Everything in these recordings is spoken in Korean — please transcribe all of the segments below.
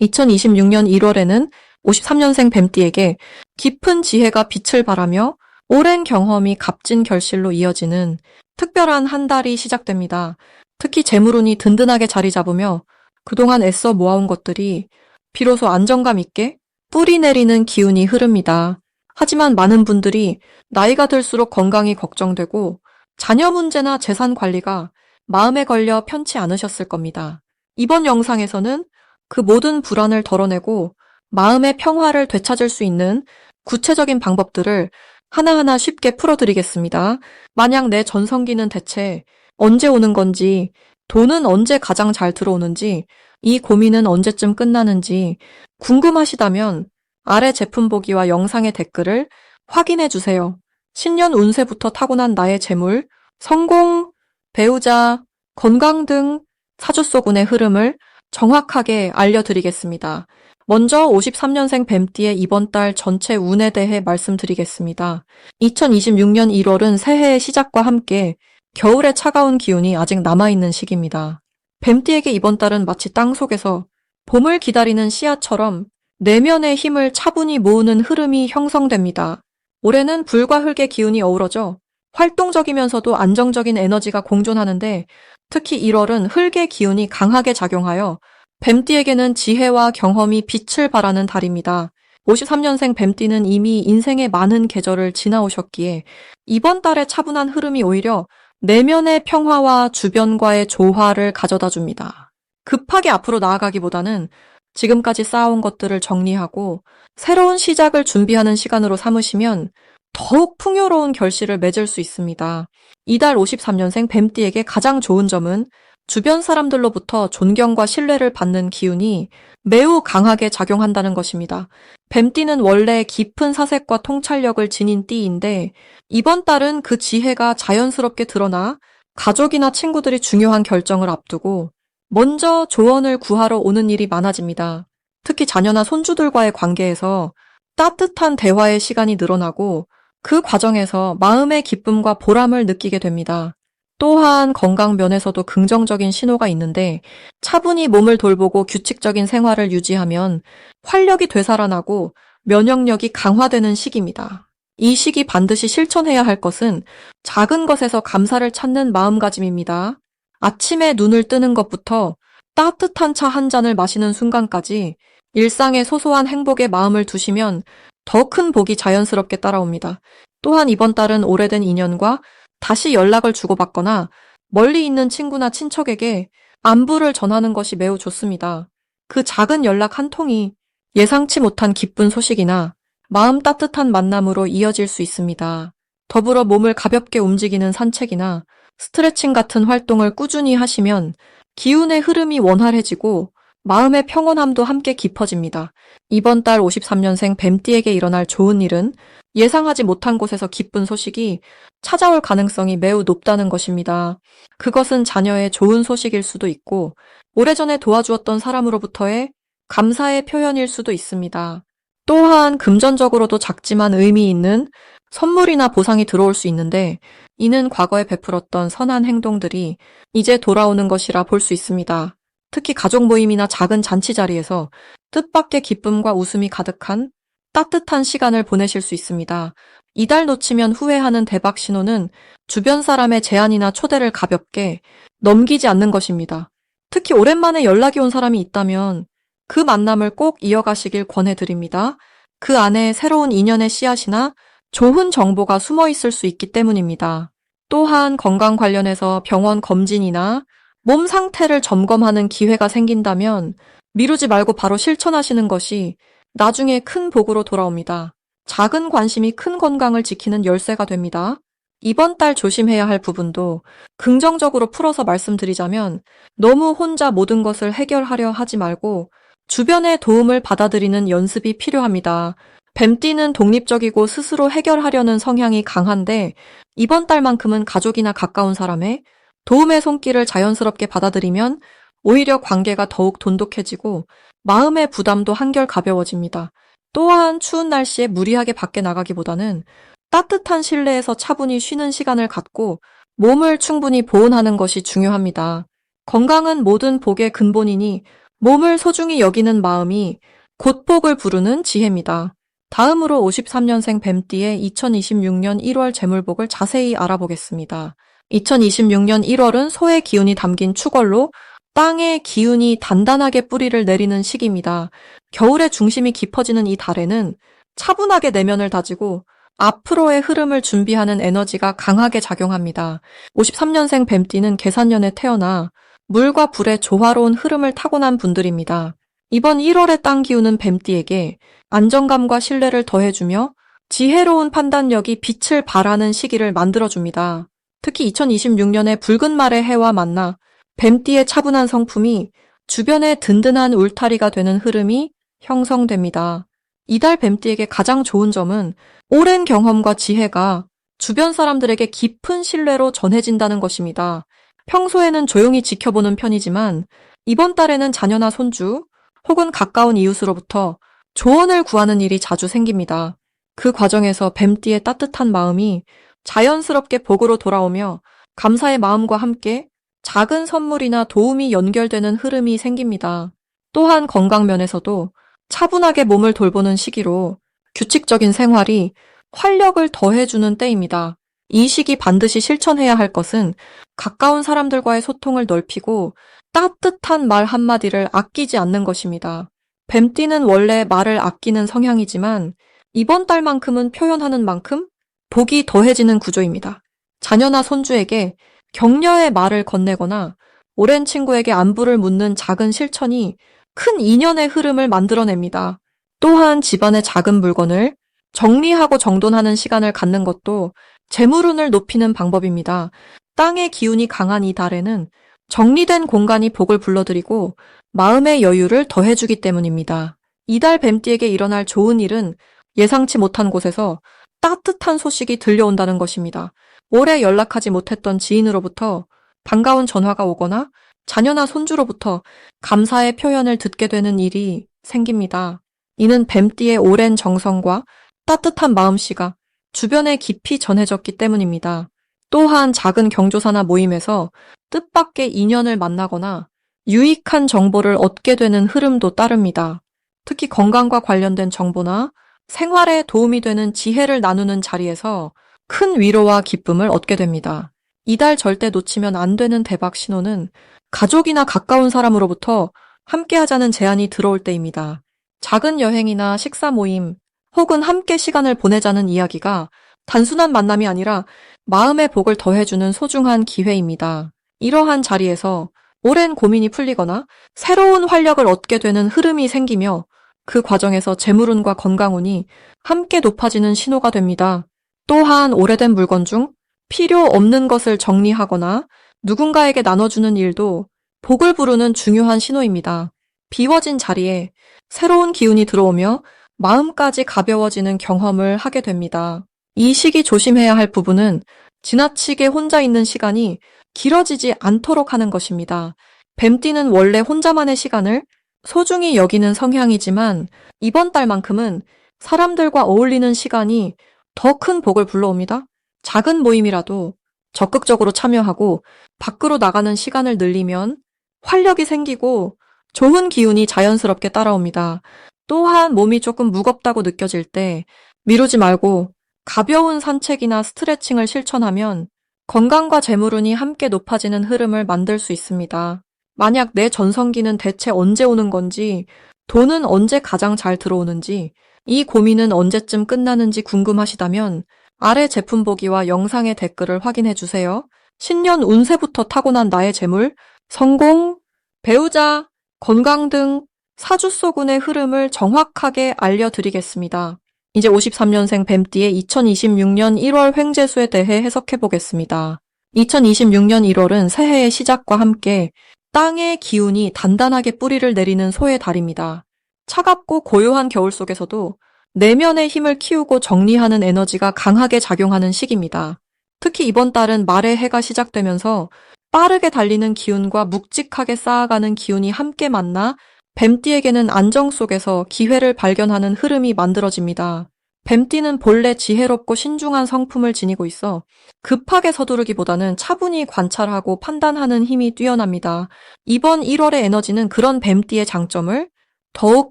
2026년 1월에는 53년생 뱀띠에게 깊은 지혜가 빛을 발하며 오랜 경험이 값진 결실로 이어지는 특별한 한 달이 시작됩니다. 특히 재물운이 든든하게 자리 잡으며 그동안 애써 모아온 것들이 비로소 안정감 있게 뿌리 내리는 기운이 흐릅니다. 하지만 많은 분들이 나이가 들수록 건강이 걱정되고 자녀 문제나 재산 관리가 마음에 걸려 편치 않으셨을 겁니다. 이번 영상에서는 그 모든 불안을 덜어내고 마음의 평화를 되찾을 수 있는 구체적인 방법들을 하나하나 쉽게 풀어드리겠습니다. 만약 내 전성기는 대체 언제 오는 건지, 돈은 언제 가장 잘 들어오는지, 이 고민은 언제쯤 끝나는지 궁금하시다면 아래 제품 보기와 영상의 댓글을 확인해 주세요. 신년 운세부터 타고난 나의 재물, 성공, 배우자, 건강 등 사주 속 운의 흐름을 정확하게 알려드리겠습니다. 먼저 53년생 뱀띠의 이번 달 전체 운에 대해 말씀드리겠습니다. 2026년 1월은 새해의 시작과 함께 겨울의 차가운 기운이 아직 남아있는 시기입니다. 뱀띠에게 이번 달은 마치 땅속에서 봄을 기다리는 씨앗처럼 내면의 힘을 차분히 모으는 흐름이 형성됩니다. 올해는 불과 흙의 기운이 어우러져 활동적이면서도 안정적인 에너지가 공존하는데 특히 1월은 흙의 기운이 강하게 작용하여 뱀띠에게는 지혜와 경험이 빛을 발하는 달입니다. 53년생 뱀띠는 이미 인생의 많은 계절을 지나오셨기에 이번 달의 차분한 흐름이 오히려 내면의 평화와 주변과의 조화를 가져다 줍니다. 급하게 앞으로 나아가기보다는 지금까지 쌓아온 것들을 정리하고 새로운 시작을 준비하는 시간으로 삼으시면 더욱 풍요로운 결실을 맺을 수 있습니다. 이달 53년생 뱀띠에게 가장 좋은 점은 주변 사람들로부터 존경과 신뢰를 받는 기운이 매우 강하게 작용한다는 것입니다. 뱀띠는 원래 깊은 사색과 통찰력을 지닌 띠인데 이번 달은 그 지혜가 자연스럽게 드러나 가족이나 친구들이 중요한 결정을 앞두고 먼저 조언을 구하러 오는 일이 많아집니다. 특히 자녀나 손주들과의 관계에서 따뜻한 대화의 시간이 늘어나고 그 과정에서 마음의 기쁨과 보람을 느끼게 됩니다. 또한 건강 면에서도 긍정적인 신호가 있는데 차분히 몸을 돌보고 규칙적인 생활을 유지하면 활력이 되살아나고 면역력이 강화되는 시기입니다. 이 시기 반드시 실천해야 할 것은 작은 것에서 감사를 찾는 마음가짐입니다. 아침에 눈을 뜨는 것부터 따뜻한 차 한 잔을 마시는 순간까지 일상의 소소한 행복에 마음을 두시면 더 큰 복이 자연스럽게 따라옵니다. 또한 이번 달은 오래된 인연과 다시 연락을 주고받거나 멀리 있는 친구나 친척에게 안부를 전하는 것이 매우 좋습니다. 그 작은 연락 한 통이 예상치 못한 기쁜 소식이나 마음 따뜻한 만남으로 이어질 수 있습니다. 더불어 몸을 가볍게 움직이는 산책이나 스트레칭 같은 활동을 꾸준히 하시면 기운의 흐름이 원활해지고 마음의 평온함도 함께 깊어집니다. 이번 달 53년생 뱀띠에게 일어날 좋은 일은 예상하지 못한 곳에서 기쁜 소식이 찾아올 가능성이 매우 높다는 것입니다. 그것은 자녀의 좋은 소식일 수도 있고 오래전에 도와주었던 사람으로부터의 감사의 표현일 수도 있습니다. 또한 금전적으로도 작지만 의미 있는 선물이나 보상이 들어올 수 있는데 이는 과거에 베풀었던 선한 행동들이 이제 돌아오는 것이라 볼 수 있습니다. 특히 가족 모임이나 작은 잔치 자리에서 뜻밖의 기쁨과 웃음이 가득한 따뜻한 시간을 보내실 수 있습니다. 이달 놓치면 후회하는 대박 신호는 주변 사람의 제안이나 초대를 가볍게 넘기지 않는 것입니다. 특히 오랜만에 연락이 온 사람이 있다면 그 만남을 꼭 이어가시길 권해드립니다. 그 안에 새로운 인연의 씨앗이나 좋은 정보가 숨어 있을 수 있기 때문입니다. 또한 건강 관련해서 병원 검진이나 몸 상태를 점검하는 기회가 생긴다면 미루지 말고 바로 실천하시는 것이 나중에 큰 복으로 돌아옵니다. 작은 관심이 큰 건강을 지키는 열쇠가 됩니다. 이번 달 조심해야 할 부분도 긍정적으로 풀어서 말씀드리자면 너무 혼자 모든 것을 해결하려 하지 말고 주변의 도움을 받아들이는 연습이 필요합니다. 뱀띠는 독립적이고 스스로 해결하려는 성향이 강한데 이번 달만큼은 가족이나 가까운 사람의 도움의 손길을 자연스럽게 받아들이면 오히려 관계가 더욱 돈독해지고 마음의 부담도 한결 가벼워집니다. 또한 추운 날씨에 무리하게 밖에 나가기보다는 따뜻한 실내에서 차분히 쉬는 시간을 갖고 몸을 충분히 보온하는 것이 중요합니다. 건강은 모든 복의 근본이니 몸을 소중히 여기는 마음이 곧 복을 부르는 지혜입니다. 다음으로 53년생 뱀띠의 2026년 1월 재물복을 자세히 알아보겠습니다. 2026년 1월은 소의 기운이 담긴 축월로 땅에 기운이 단단하게 뿌리를 내리는 시기입니다. 겨울의 중심이 깊어지는 이 달에는 차분하게 내면을 다지고 앞으로의 흐름을 준비하는 에너지가 강하게 작용합니다. 53년생 뱀띠는 계산년에 태어나 물과 불의 조화로운 흐름을 타고난 분들입니다. 이번 1월의 땅 기운은 뱀띠에게 안정감과 신뢰를 더해주며 지혜로운 판단력이 빛을 발하는 시기를 만들어줍니다. 특히 2026년에 붉은 말의 해와 만나 뱀띠의 차분한 성품이 주변의 든든한 울타리가 되는 흐름이 형성됩니다. 이달 뱀띠에게 가장 좋은 점은 오랜 경험과 지혜가 주변 사람들에게 깊은 신뢰로 전해진다는 것입니다. 평소에는 조용히 지켜보는 편이지만 이번 달에는 자녀나 손주 혹은 가까운 이웃으로부터 조언을 구하는 일이 자주 생깁니다. 그 과정에서 뱀띠의 따뜻한 마음이 자연스럽게 복으로 돌아오며 감사의 마음과 함께 작은 선물이나 도움이 연결되는 흐름이 생깁니다. 또한 건강 면에서도 차분하게 몸을 돌보는 시기로 규칙적인 생활이 활력을 더해주는 때입니다. 이 시기 반드시 실천해야 할 것은 가까운 사람들과의 소통을 넓히고 따뜻한 말 한마디를 아끼지 않는 것입니다. 뱀띠는 원래 말을 아끼는 성향이지만 이번 달만큼은 표현하는 만큼 복이 더해지는 구조입니다. 자녀나 손주에게 격려의 말을 건네거나 오랜 친구에게 안부를 묻는 작은 실천이 큰 인연의 흐름을 만들어냅니다. 또한 집안의 작은 물건을 정리하고 정돈하는 시간을 갖는 것도 재물운을 높이는 방법입니다. 땅의 기운이 강한 이 달에는 정리된 공간이 복을 불러들이고 마음의 여유를 더해주기 때문입니다. 이달 뱀띠에게 일어날 좋은 일은 예상치 못한 곳에서 따뜻한 소식이 들려온다는 것입니다. 오래 연락하지 못했던 지인으로부터 반가운 전화가 오거나 자녀나 손주로부터 감사의 표현을 듣게 되는 일이 생깁니다. 이는 뱀띠의 오랜 정성과 따뜻한 마음씨가 주변에 깊이 전해졌기 때문입니다. 또한 작은 경조사나 모임에서 뜻밖의 인연을 만나거나 유익한 정보를 얻게 되는 흐름도 따릅니다. 특히 건강과 관련된 정보나 생활에 도움이 되는 지혜를 나누는 자리에서 큰 위로와 기쁨을 얻게 됩니다. 이달 절대 놓치면 안 되는 대박 신호는 가족이나 가까운 사람으로부터 함께 하자는 제안이 들어올 때입니다. 작은 여행이나 식사 모임 혹은 함께 시간을 보내자는 이야기가 단순한 만남이 아니라 마음의 복을 더해주는 소중한 기회입니다. 이러한 자리에서 오랜 고민이 풀리거나 새로운 활력을 얻게 되는 흐름이 생기며 그 과정에서 재물운과 건강운이 함께 높아지는 신호가 됩니다. 또한 오래된 물건 중 필요 없는 것을 정리하거나 누군가에게 나눠주는 일도 복을 부르는 중요한 신호입니다. 비워진 자리에 새로운 기운이 들어오며 마음까지 가벼워지는 경험을 하게 됩니다. 이 시기 조심해야 할 부분은 지나치게 혼자 있는 시간이 길어지지 않도록 하는 것입니다. 뱀띠는 원래 혼자만의 시간을 소중히 여기는 성향이지만 이번 달만큼은 사람들과 어울리는 시간이 더 큰 복을 불러옵니다. 작은 모임이라도 적극적으로 참여하고 밖으로 나가는 시간을 늘리면 활력이 생기고 좋은 기운이 자연스럽게 따라옵니다. 또한 몸이 조금 무겁다고 느껴질 때 미루지 말고 가벼운 산책이나 스트레칭을 실천하면 건강과 재물운이 함께 높아지는 흐름을 만들 수 있습니다. 만약 내 전성기는 대체 언제 오는 건지, 돈은 언제 가장 잘 들어오는지, 이 고민은 언제쯤 끝나는지 궁금하시다면 아래 제품 보기와 영상의 댓글을 확인해 주세요. 신년 운세부터 타고난 나의 재물, 성공, 배우자, 건강 등 사주소군의 흐름을 정확하게 알려드리겠습니다. 이제 53년생 뱀띠의 2026년 1월 횡재수에 대해 해석해 보겠습니다. 2026년 1월은 새해의 시작과 함께 땅의 기운이 단단하게 뿌리를 내리는 소의 달입니다. 차갑고 고요한 겨울 속에서도 내면의 힘을 키우고 정리하는 에너지가 강하게 작용하는 시기입니다. 특히 이번 달은 말의 해가 시작되면서 빠르게 달리는 기운과 묵직하게 쌓아가는 기운이 함께 만나 뱀띠에게는 안정 속에서 기회를 발견하는 흐름이 만들어집니다. 뱀띠는 본래 지혜롭고 신중한 성품을 지니고 있어 급하게 서두르기보다는 차분히 관찰하고 판단하는 힘이 뛰어납니다. 이번 1월의 에너지는 그런 뱀띠의 장점을 더욱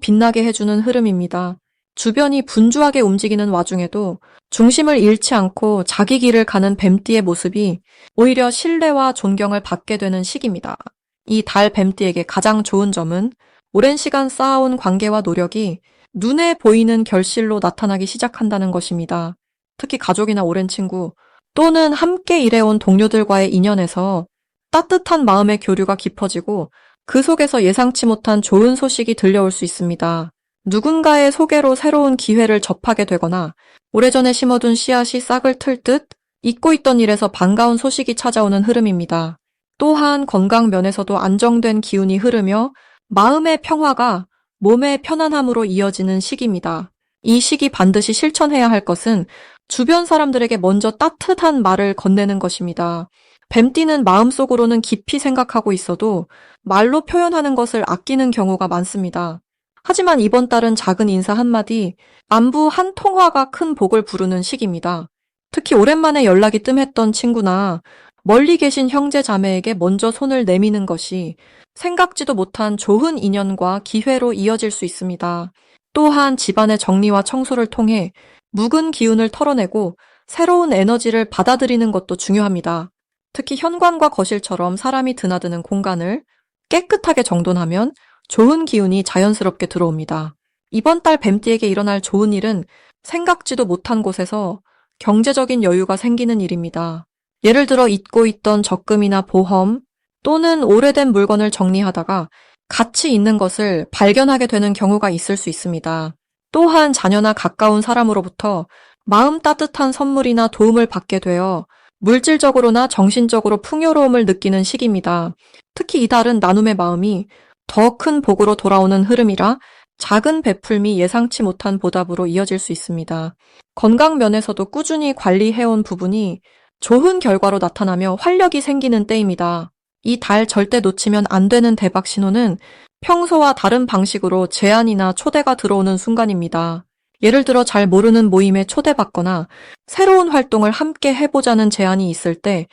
빛나게 해주는 흐름입니다. 주변이 분주하게 움직이는 와중에도 중심을 잃지 않고 자기 길을 가는 뱀띠의 모습이 오히려 신뢰와 존경을 받게 되는 시기입니다. 이 달 뱀띠에게 가장 좋은 점은 오랜 시간 쌓아온 관계와 노력이 눈에 보이는 결실로 나타나기 시작한다는 것입니다. 특히 가족이나 오랜 친구 또는 함께 일해온 동료들과의 인연에서 따뜻한 마음의 교류가 깊어지고 그 속에서 예상치 못한 좋은 소식이 들려올 수 있습니다. 누군가의 소개로 새로운 기회를 접하게 되거나 오래전에 심어둔 씨앗이 싹을 틀 듯 잊고 있던 일에서 반가운 소식이 찾아오는 흐름입니다. 또한 건강 면에서도 안정된 기운이 흐르며 마음의 평화가 몸의 편안함으로 이어지는 시기입니다. 이 시기 반드시 실천해야 할 것은 주변 사람들에게 먼저 따뜻한 말을 건네는 것입니다. 뱀띠는 마음속으로는 깊이 생각하고 있어도 말로 표현하는 것을 아끼는 경우가 많습니다. 하지만 이번 달은 작은 인사 한마디, 안부 한 통화가 큰 복을 부르는 시기입니다. 특히 오랜만에 연락이 뜸했던 친구나 멀리 계신 형제 자매에게 먼저 손을 내미는 것이 생각지도 못한 좋은 인연과 기회로 이어질 수 있습니다. 또한 집안의 정리와 청소를 통해 묵은 기운을 털어내고 새로운 에너지를 받아들이는 것도 중요합니다. 특히 현관과 거실처럼 사람이 드나드는 공간을 깨끗하게 정돈하면 좋은 기운이 자연스럽게 들어옵니다. 이번 달 뱀띠에게 일어날 좋은 일은 생각지도 못한 곳에서 경제적인 여유가 생기는 일입니다. 예를 들어 잊고 있던 적금이나 보험 또는 오래된 물건을 정리하다가 가치 있는 것을 발견하게 되는 경우가 있을 수 있습니다. 또한 자녀나 가까운 사람으로부터 마음 따뜻한 선물이나 도움을 받게 되어 물질적으로나 정신적으로 풍요로움을 느끼는 시기입니다. 특히 이달은 나눔의 마음이 더 큰 복으로 돌아오는 흐름이라 작은 베풀미 예상치 못한 보답으로 이어질 수 있습니다. 건강 면에서도 꾸준히 관리해온 부분이 좋은 결과로 나타나며 활력이 생기는 때입니다. 이 달 절대 놓치면 안 되는 대박 신호는 평소와 다른 방식으로 제안이나 초대가 들어오는 순간입니다. 예를 들어 잘 모르는 모임에 초대받거나 새로운 활동을 함께 해보자는 제안이 있을 때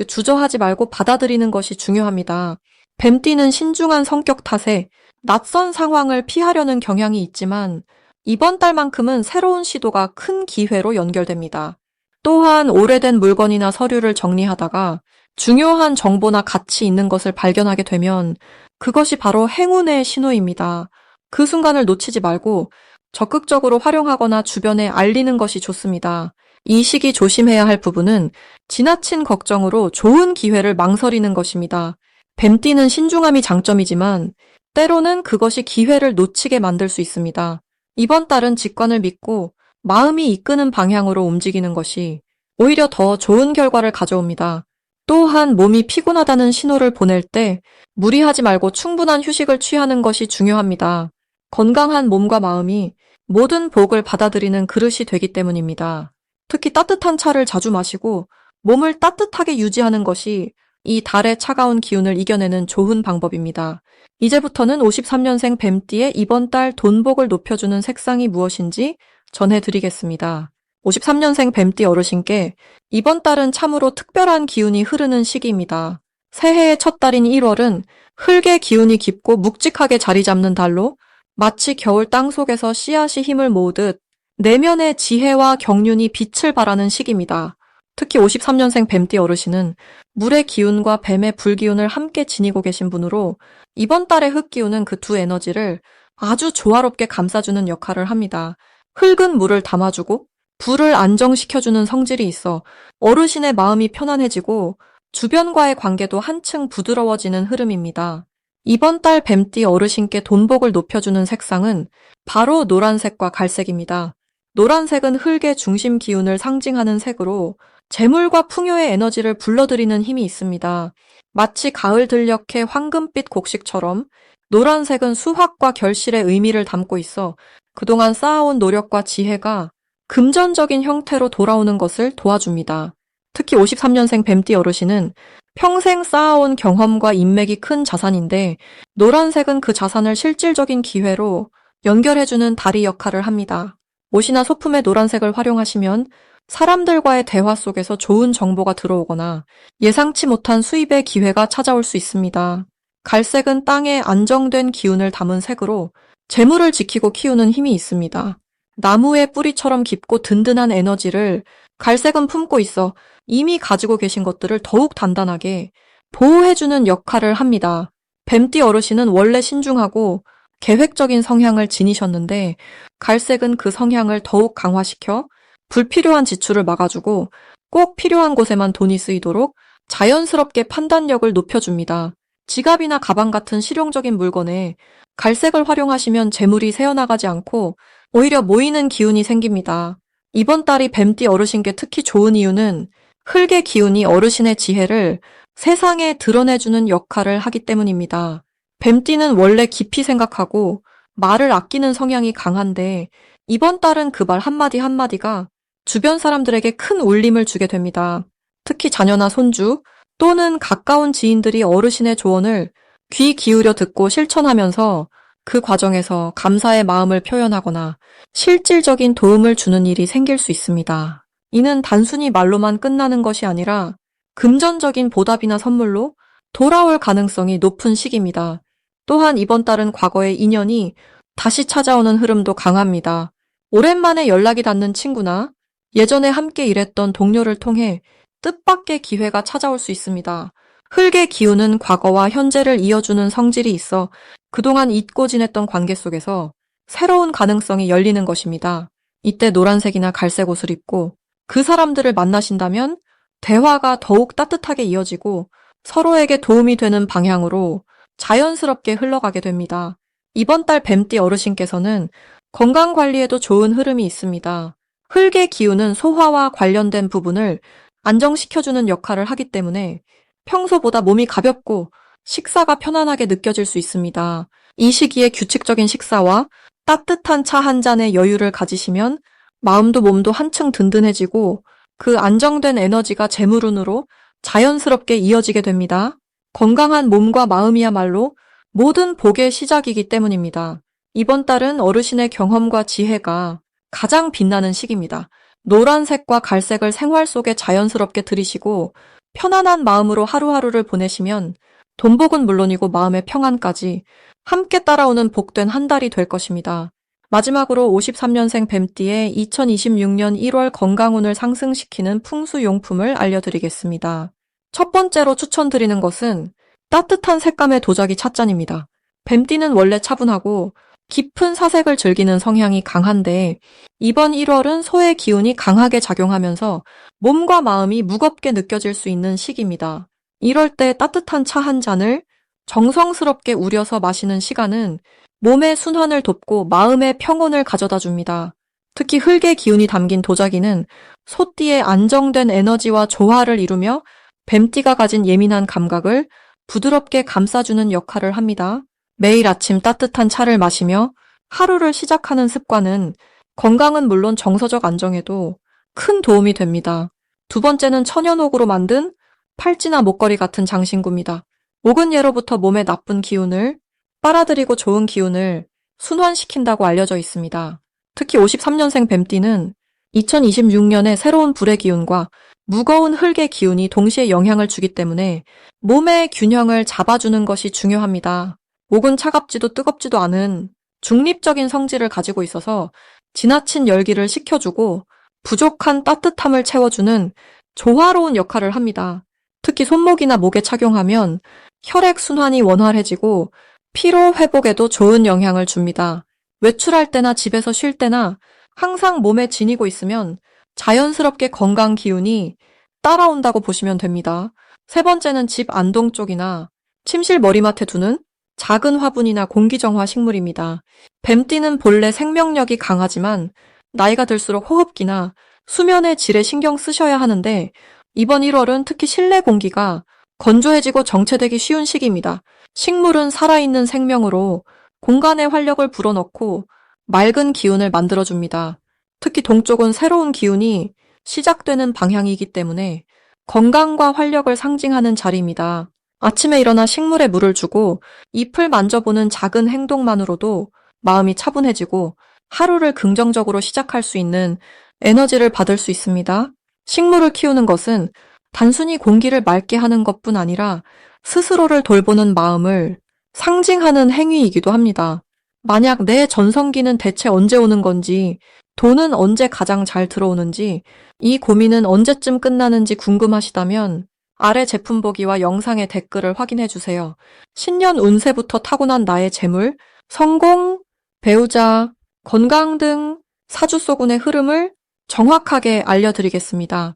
주저하지 말고 받아들이는 것이 중요합니다. 뱀띠는 신중한 성격 탓에 낯선 상황을 피하려는 경향이 있지만 이번 달만큼은 새로운 시도가 큰 기회로 연결됩니다. 또한 오래된 물건이나 서류를 정리하다가 중요한 정보나 가치 있는 것을 발견하게 되면 그것이 바로 행운의 신호입니다. 그 순간을 놓치지 말고 적극적으로 활용하거나 주변에 알리는 것이 좋습니다. 이 시기 조심해야 할 부분은 지나친 걱정으로 좋은 기회를 망설이는 것입니다. 뱀띠는 신중함이 장점이지만 때로는 그것이 기회를 놓치게 만들 수 있습니다. 이번 달은 직관을 믿고 마음이 이끄는 방향으로 움직이는 것이 오히려 더 좋은 결과를 가져옵니다. 또한 몸이 피곤하다는 신호를 보낼 때 무리하지 말고 충분한 휴식을 취하는 것이 중요합니다. 건강한 몸과 마음이 모든 복을 받아들이는 그릇이 되기 때문입니다. 특히 따뜻한 차를 자주 마시고 몸을 따뜻하게 유지하는 것이 이 달의 차가운 기운을 이겨내는 좋은 방법입니다. 이제부터는 53년생 뱀띠의 이번 달 돈복을 높여주는 색상이 무엇인지 전해드리겠습니다. 53년생 뱀띠 어르신께 이번 달은 참으로 특별한 기운이 흐르는 시기입니다. 새해의 첫 달인 1월은 흙의 기운이 깊고 묵직하게 자리 잡는 달로 마치 겨울 땅속에서 씨앗이 힘을 모으듯 내면의 지혜와 경륜이 빛을 발하는 시기입니다. 특히 53년생 뱀띠 어르신은 물의 기운과 뱀의 불기운을 함께 지니고 계신 분으로 이번 달의 흙기운은 그 두 에너지를 아주 조화롭게 감싸주는 역할을 합니다. 흙은 물을 담아주고 불을 안정시켜주는 성질이 있어 어르신의 마음이 편안해지고 주변과의 관계도 한층 부드러워지는 흐름입니다. 이번 달 뱀띠 어르신께 돈복을 높여주는 색상은 바로 노란색과 갈색입니다. 노란색은 흙의 중심 기운을 상징하는 색으로 재물과 풍요의 에너지를 불러들이는 힘이 있습니다. 마치 가을 들녘의 황금빛 곡식처럼 노란색은 수확과 결실의 의미를 담고 있어 그동안 쌓아온 노력과 지혜가 금전적인 형태로 돌아오는 것을 도와줍니다. 특히 53년생 뱀띠 어르신은 평생 쌓아온 경험과 인맥이 큰 자산인데 노란색은 그 자산을 실질적인 기회로 연결해주는 다리 역할을 합니다. 옷이나 소품의 노란색을 활용하시면 사람들과의 대화 속에서 좋은 정보가 들어오거나 예상치 못한 수입의 기회가 찾아올 수 있습니다. 갈색은 땅에 안정된 기운을 담은 색으로 재물을 지키고 키우는 힘이 있습니다. 나무의 뿌리처럼 깊고 든든한 에너지를 갈색은 품고 있어 이미 가지고 계신 것들을 더욱 단단하게 보호해주는 역할을 합니다. 뱀띠 어르신은 원래 신중하고 계획적인 성향을 지니셨는데 갈색은 그 성향을 더욱 강화시켜 불필요한 지출을 막아주고 꼭 필요한 곳에만 돈이 쓰이도록 자연스럽게 판단력을 높여줍니다. 지갑이나 가방 같은 실용적인 물건에 갈색을 활용하시면 재물이 새어나가지 않고 오히려 모이는 기운이 생깁니다. 이번 달이 뱀띠 어르신께 특히 좋은 이유는 흙의 기운이 어르신의 지혜를 세상에 드러내주는 역할을 하기 때문입니다. 뱀띠는 원래 깊이 생각하고 말을 아끼는 성향이 강한데 이번 달은 그 말 한마디 한마디가 주변 사람들에게 큰 울림을 주게 됩니다. 특히 자녀나 손주 또는 가까운 지인들이 어르신의 조언을 귀 기울여 듣고 실천하면서 그 과정에서 감사의 마음을 표현하거나 실질적인 도움을 주는 일이 생길 수 있습니다. 이는 단순히 말로만 끝나는 것이 아니라 금전적인 보답이나 선물로 돌아올 가능성이 높은 시기입니다. 또한 이번 달은 과거의 인연이 다시 찾아오는 흐름도 강합니다. 오랜만에 연락이 닿는 친구나 예전에 함께 일했던 동료를 통해 뜻밖의 기회가 찾아올 수 있습니다. 흙의 기운은 과거와 현재를 이어주는 성질이 있어 그동안 잊고 지냈던 관계 속에서 새로운 가능성이 열리는 것입니다. 이때 노란색이나 갈색 옷을 입고 그 사람들을 만나신다면 대화가 더욱 따뜻하게 이어지고 서로에게 도움이 되는 방향으로 자연스럽게 흘러가게 됩니다. 이번 달 뱀띠 어르신께서는 건강 관리에도 좋은 흐름이 있습니다. 흙의 기운은 소화와 관련된 부분을 안정시켜주는 역할을 하기 때문에 평소보다 몸이 가볍고 식사가 편안하게 느껴질 수 있습니다. 이 시기에 규칙적인 식사와 따뜻한 차 한 잔의 여유를 가지시면 마음도 몸도 한층 든든해지고 그 안정된 에너지가 재물운으로 자연스럽게 이어지게 됩니다. 건강한 몸과 마음이야말로 모든 복의 시작이기 때문입니다. 이번 달은 어르신의 경험과 지혜가 가장 빛나는 시기입니다. 노란색과 갈색을 생활 속에 자연스럽게 들이시고 편안한 마음으로 하루하루를 보내시면 돈복은 물론이고 마음의 평안까지 함께 따라오는 복된 한 달이 될 것입니다. 마지막으로 53년생 뱀띠의 2026년 1월 건강운을 상승시키는 풍수용품을 알려드리겠습니다. 첫 번째로 추천드리는 것은 따뜻한 색감의 도자기 찻잔입니다. 뱀띠는 원래 차분하고 깊은 사색을 즐기는 성향이 강한데 이번 1월은 소의 기운이 강하게 작용하면서 몸과 마음이 무겁게 느껴질 수 있는 시기입니다. 이럴 때 따뜻한 차 한 잔을 정성스럽게 우려서 마시는 시간은 몸의 순환을 돕고 마음의 평온을 가져다 줍니다. 특히 흙의 기운이 담긴 도자기는 소띠의 안정된 에너지와 조화를 이루며 뱀띠가 가진 예민한 감각을 부드럽게 감싸주는 역할을 합니다. 매일 아침 따뜻한 차를 마시며 하루를 시작하는 습관은 건강은 물론 정서적 안정에도 큰 도움이 됩니다. 두 번째는 천연옥으로 만든 팔찌나 목걸이 같은 장신구입니다. 옥은 예로부터 몸의 나쁜 기운을 빨아들이고 좋은 기운을 순환시킨다고 알려져 있습니다. 특히 53년생 뱀띠는 2026년에 새로운 불의 기운과 무거운 흙의 기운이 동시에 영향을 주기 때문에 몸의 균형을 잡아주는 것이 중요합니다. 옥은 차갑지도 뜨겁지도 않은 중립적인 성질을 가지고 있어서 지나친 열기를 식혀주고 부족한 따뜻함을 채워주는 조화로운 역할을 합니다. 특히 손목이나 목에 착용하면 혈액 순환이 원활해지고 피로 회복에도 좋은 영향을 줍니다. 외출할 때나 집에서 쉴 때나 항상 몸에 지니고 있으면 자연스럽게 건강 기운이 따라온다고 보시면 됩니다. 세 번째는 집 안동 쪽이나 침실 머리맡에 두는 작은 화분이나 공기정화 식물입니다. 뱀띠는 본래 생명력이 강하지만 나이가 들수록 호흡기나 수면의 질에 신경 쓰셔야 하는데 이번 1월은 특히 실내 공기가 건조해지고 정체되기 쉬운 시기입니다. 식물은 살아있는 생명으로 공간에 활력을 불어넣고 맑은 기운을 만들어줍니다. 특히 동쪽은 새로운 기운이 시작되는 방향이기 때문에 건강과 활력을 상징하는 자리입니다. 아침에 일어나 식물에 물을 주고 잎을 만져보는 작은 행동만으로도 마음이 차분해지고 하루를 긍정적으로 시작할 수 있는 에너지를 받을 수 있습니다. 식물을 키우는 것은 단순히 공기를 맑게 하는 것뿐 아니라 스스로를 돌보는 마음을 상징하는 행위이기도 합니다. 만약 내 전성기는 대체 언제 오는 건지, 돈은 언제 가장 잘 들어오는지, 이 고민은 언제쯤 끝나는지 궁금하시다면 아래 제품 보기와 영상의 댓글을 확인해 주세요. 신년 운세부터 타고난 나의 재물, 성공, 배우자, 건강 등 사주소군의 흐름을 정확하게 알려드리겠습니다.